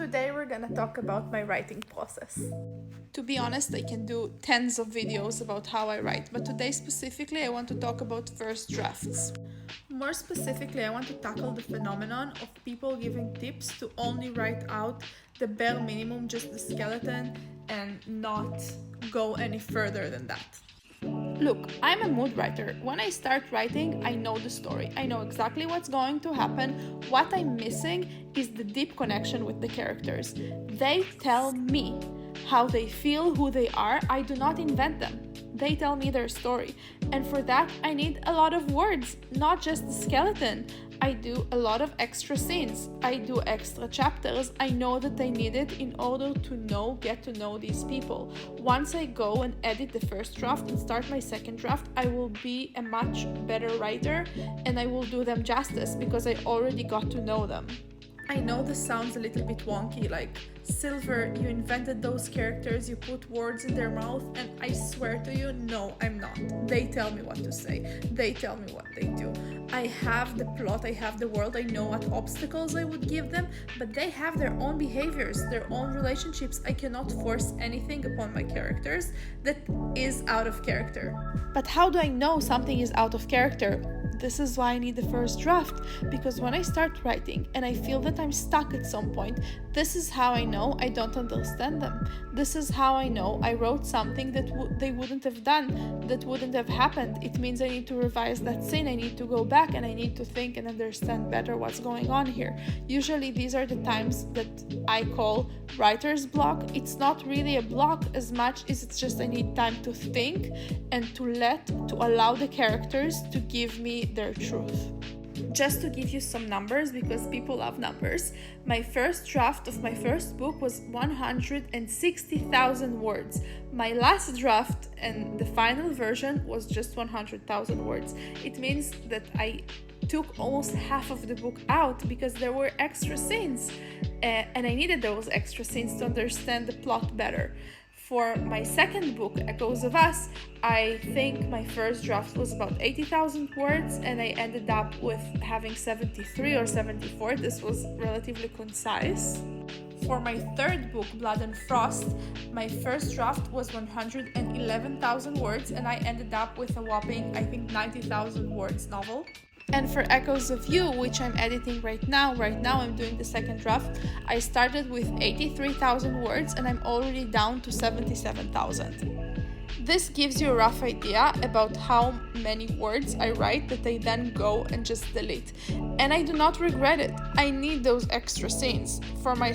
Today we're gonna talk about my writing process. To be honest, I can do tens of videos about how I write, but today specifically I want to talk about first drafts. More specifically, I want to tackle the phenomenon of people giving tips to only write out the bare minimum, just the skeleton, and not go any further than that. Look, I'm a mood writer. When I start writing, I know the story. I know exactly what's going to happen. What I'm missing is the deep connection with the characters. They tell me how they feel, who they are. I do not invent them. They tell me their story. And for that, I need a lot of words, not just the skeleton. I do a lot of extra scenes. I do extra chapters. I know that I need it in order to get to know these people. Once I go and edit the first draft and start my second draft, I will be a much better writer and I will do them justice because I already got to know them. I know this sounds a little bit wonky, like, Silver, you invented those characters, you put words in their mouth, and I swear to you, no, I'm not. They tell me what to say. They tell me what they do. I have the plot, I have the world, I know what obstacles I would give them, but they have their own behaviors, their own relationships. I cannot force anything upon my characters that is out of character. But how do I know something is out of character? This is why I need the first draft, because when I start writing and I feel that I'm stuck at some point, this is how I know I don't understand them. This is how I know I wrote something that they wouldn't have done, that wouldn't have happened. It means I need to revise that scene, I need to go back and I need to think and understand better what's going on here. Usually these are the times that I call writer's block. It's not really a block as much as it's just I need time to think and to allow the characters to give me their truth. Just to give you some numbers, because people love numbers, my first draft of my first book was 160,000 words. My last draft and the final version was just 100,000 words. It means that I took almost half of the book out because there were extra scenes and I needed those extra scenes to understand the plot better. For my second book, Echoes of Us, I think my first draft was about 80,000 words and I ended up with having 73 or 74. This was relatively concise. For my third book, Blood and Frost, my first draft was 111,000 words and I ended up with a whopping, I think, 90,000 words novel. And for Echoes of You, which I'm editing right now I'm doing the second draft, I started with 83,000 words and I'm already down to 77,000. This gives you a rough idea about how many words I write that I then go and just delete. And I do not regret it. I need those extra scenes. For my